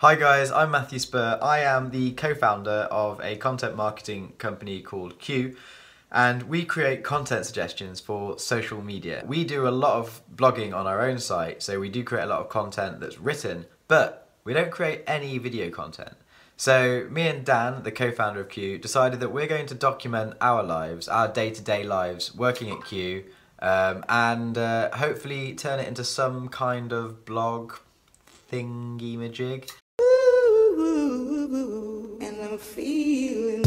Hi guys, I'm Matthew Spur. I am the co-founder of a content marketing company called Quuu, and we create content suggestions for social media. We do a lot of blogging on our own site, so we do create a lot of content that's written, but we don't create any video content. So me and Dan, the co-founder of Quuu, decided that we're going to document our lives, our day-to-day lives working at Quuu, and hopefully turn it into some kind of blog thingy-majig. And I'm feeling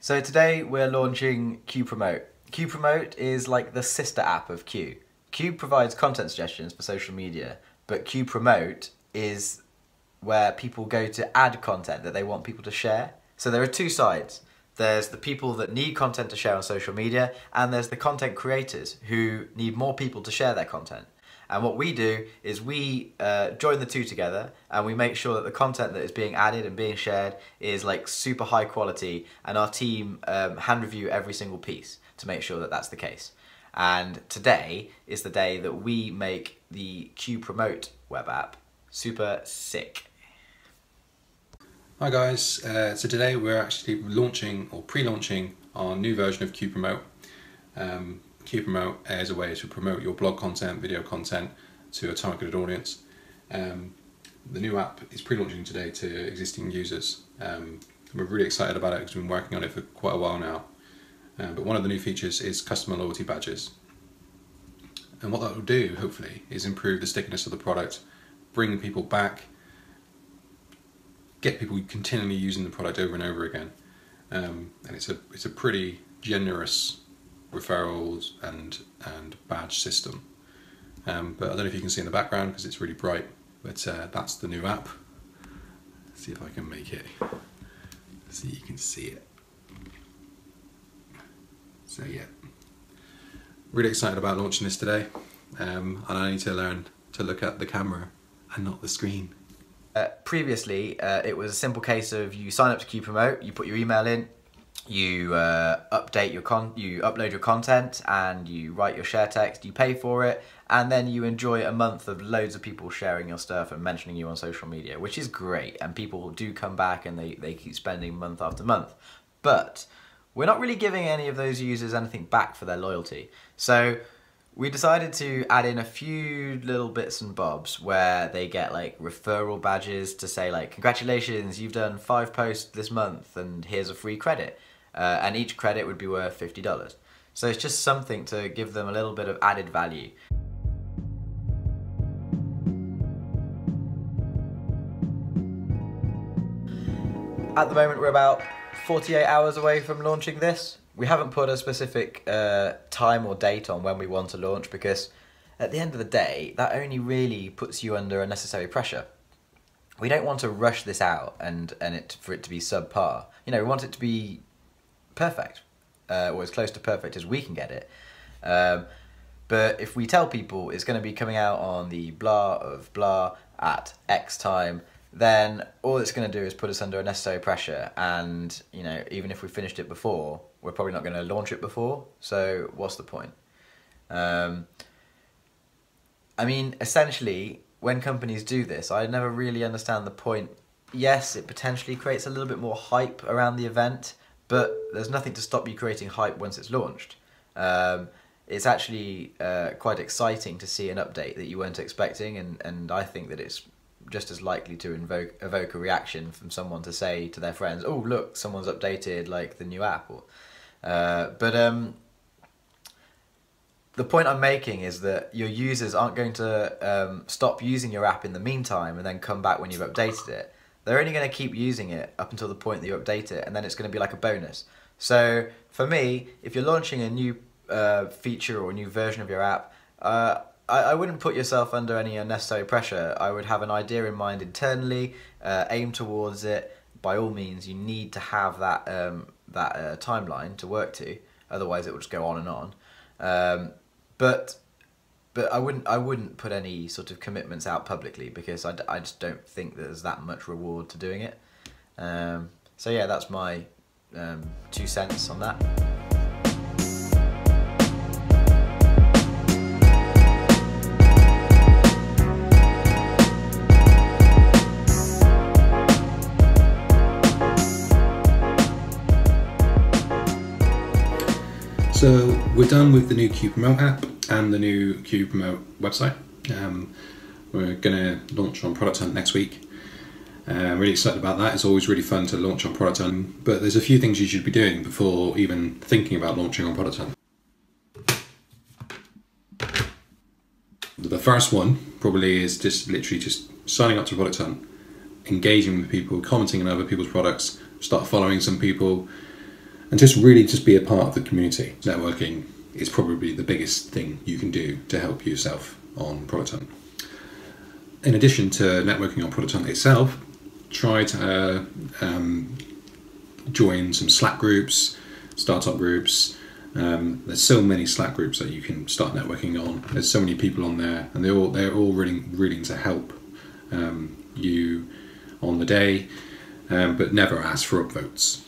So today we're launching Quuu Promote. Quuu Promote is like the sister app of Quuu. Quuu provides content suggestions for social media, but Quuu Promote is where people go to add content that they want people to share. So there are two sides. There's the people that need content to share on social media, and there's the content creators who need more people to share their content. And what we do is we join the two together, and we make sure that the content that is being added and being shared is like super high quality, and our team hand review every single piece to make sure that that's the case. And today is the day that we make the Quuu Promote web app super sick. Hi guys, so today we're actually launching or pre-launching our new version of Quuu Promote. Quuu Promote is a way to promote your blog content, video content to a targeted audience. The new app is pre-launching today to existing users. We're really excited about it because we've been working on it for quite a while now. But one of the new features is customer loyalty badges. And what that will do, hopefully, is improve the stickiness of the product, bring people back, get people continually using the product over and over again. And it's a pretty generous referrals and badge system. But I don't know if you can see in the background because it's really bright, but that's the new app. Let's see if I can make it so you can see it. So yeah, really excited about launching this today, and I need to learn to look at the camera and not the screen. Previously, it was a simple case of you sign up to Quuu Promote, you put your email in, you upload your content, and you write your share text, you pay for it, and then you enjoy a month of loads of people sharing your stuff and mentioning you on social media, which is great, and people do come back and they keep spending month after month. But we're not really giving any of those users anything back for their loyalty. So we decided to add in a few little bits and bobs where they get like referral badges to say like, congratulations, you've done 5 posts this month and here's a free credit. And each credit would be worth $50. So it's just something to give them a little bit of added value. At the moment we're about 48 hours away from launching this. We haven't put a specific time or date on when we want to launch because at the end of the day that only really puts you under unnecessary pressure. We don't want to rush this out and for it to be subpar. You know, we want it to be perfect, or as close to perfect as we can get it. But if we tell people it's going to be coming out on the blah of blah at X time, then all it's going to do is put us under unnecessary pressure, and you know, even if we finished it before, we're probably not going to launch it before, so what's the point? I mean, essentially, when companies do this, I never really understand the point. Yes, it potentially creates a little bit more hype around the event, but there's nothing to stop you creating hype once it's launched. It's actually quite exciting to see an update that you weren't expecting, and I think that it's just as likely to evoke a reaction from someone to say to their friends, oh look, someone's updated like the new app. Or, the point I'm making is that your users aren't going to stop using your app in the meantime and then come back when you've updated it. They're only going to keep using it up until the point that you update it, and then it's going to be like a bonus. So for me, if you're launching a new feature or a new version of your app, I wouldn't put yourself under any unnecessary pressure. I would have an idea in mind internally, aim towards it, by all means, you need to have that timeline to work to. Otherwise, it will just go on and on. But I wouldn't put any sort of commitments out publicly, because I just don't think there's that much reward to doing it. So yeah, that's my 2 cents on that. So we're done with the new Quuu Promote app and the new Quuu Promote website. We're going to launch on Product Hunt next week. Really excited about that. It's always really fun to launch on Product Hunt, but there's a few things you should be doing before even thinking about launching on Product Hunt. The first one probably is just literally just signing up to Product Hunt, engaging with people, commenting on other people's products, start following some people, and just really just be a part of the community. Networking is probably the biggest thing you can do to help yourself on Product Hunt. In addition to networking on Product Hunt itself, try to join some Slack groups, startup groups. There's so many Slack groups that you can start networking on. There's so many people on there, and they're all really willing to help you on the day, but never ask for upvotes.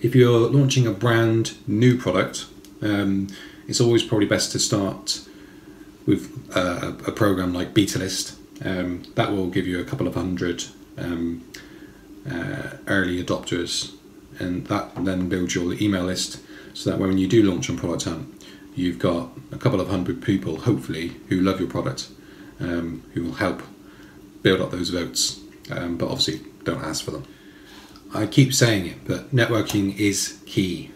If you're launching a brand new product, it's always probably best to start with a program like Beta List. That will give you a couple of hundred early adopters, and that then builds your email list, so that when you do launch on Product Hunt, you've got a couple of hundred people, hopefully, who love your product, who will help build up those votes, but obviously don't ask for them. I keep saying it, but networking is key.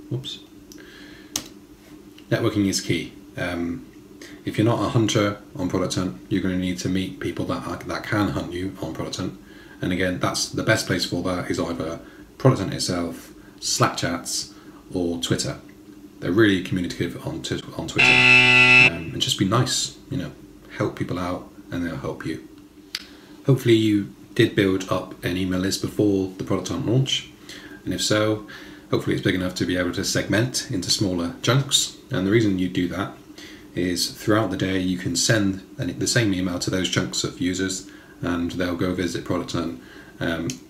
Whoops. Networking is key. If you're not a hunter on Product Hunt, you're going to need to meet people that can hunt you on Product Hunt. And again, that's the best place for that is either Product Hunt itself, Slack chats, or Twitter. They're really communicative on Twitter. And just be nice, help people out, and they'll help you. Hopefully you did build up an email list before the Product Hunt launch, and if so, hopefully it's big enough to be able to segment into smaller chunks. And the reason you do that is throughout the day you can send the same email to those chunks of users, and they'll go visit Product Hunt.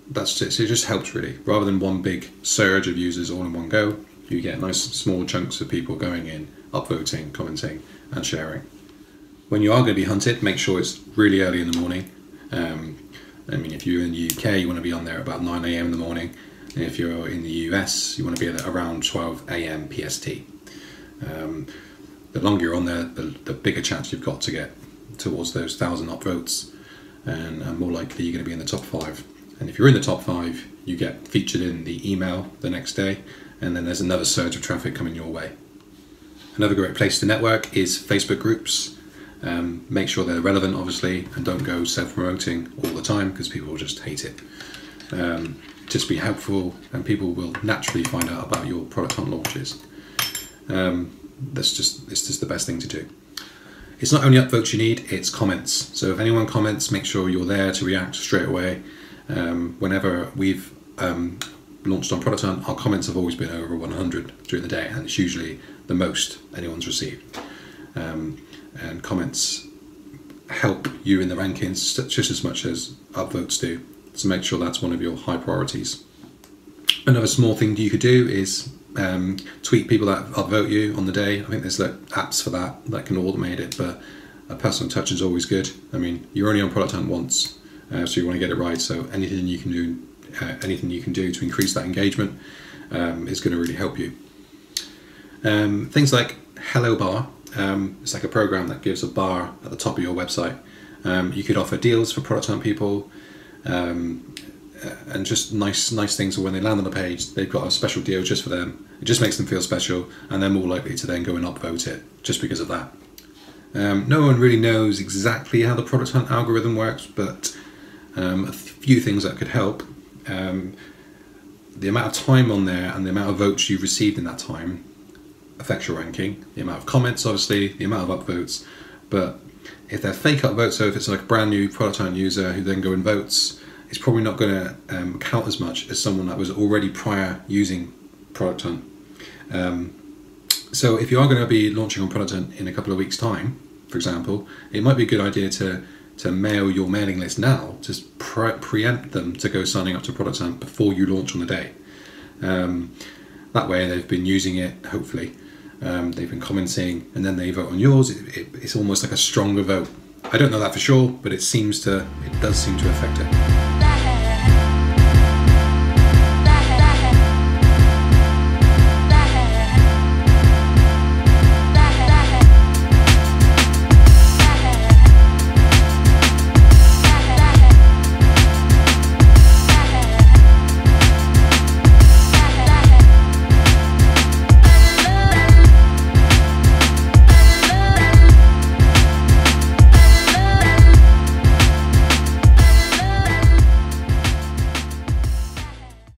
That's it. So it just helps really. Rather than one big surge of users all in one go, you get nice small chunks of people going in, upvoting, commenting, and sharing. When you are going to be hunted, make sure it's really early in the morning. If you're in the UK, you want to be on there about 9 AM in the morning. And if you're in the US, you want to be at around 12 AM PST. The longer you're on there, the bigger chance you've got to get towards those 1,000 upvotes, and more likely you're going to be in the top 5. And if you're in the top 5, you get featured in the email the next day, and then there's another surge of traffic coming your way. Another great place to network is Facebook groups. Make sure they're relevant, obviously, and don't go self-promoting all the time, because people will just hate it. Just be helpful, and people will naturally find out about your Product Hunt launches. It's just the best thing to do. It's not only upvotes you need, it's comments. So if anyone comments, make sure you're there to react straight away. Whenever we've launched on Product Hunt, our comments have always been over 100 during the day, and it's usually the most anyone's received. And comments help you in the rankings just as much as upvotes do. So make sure that's one of your high priorities. Another small thing you could do is tweet people that upvote you on the day. I think there's apps for that can automate it, but a personal touch is always good. You're only on Product Hunt once, so you want to get it right. So anything you can do to increase that engagement is going to really help you. Things like Hello Bar. It's like a program that gives a bar at the top of your website. You could offer deals for Product Hunt people, and just nice things. So when they land on the page, they've got a special deal just for them. It just makes them feel special, and they're more likely to then go and upvote it just because of that. No one really knows exactly how the Product Hunt algorithm works, but a few things that could help. The amount of time on there and the amount of votes you've received in that time affects your ranking. The amount of comments, obviously, the amount of upvotes. But if they're fake upvotes, so if it's like a brand new Product Hunt user who then go and votes, it's probably not going to count as much as someone that was already prior using Product Hunt. So if you are going to be launching on Product Hunt in a couple of weeks' time, for example, it might be a good idea to mail your mailing list now, just preempt them to go signing up to Product Hunt before you launch on the day. That way they've been using it, hopefully, they've been commenting, and then they vote on yours. It's almost like a stronger vote. I don't know that for sure, but it does seem to affect it.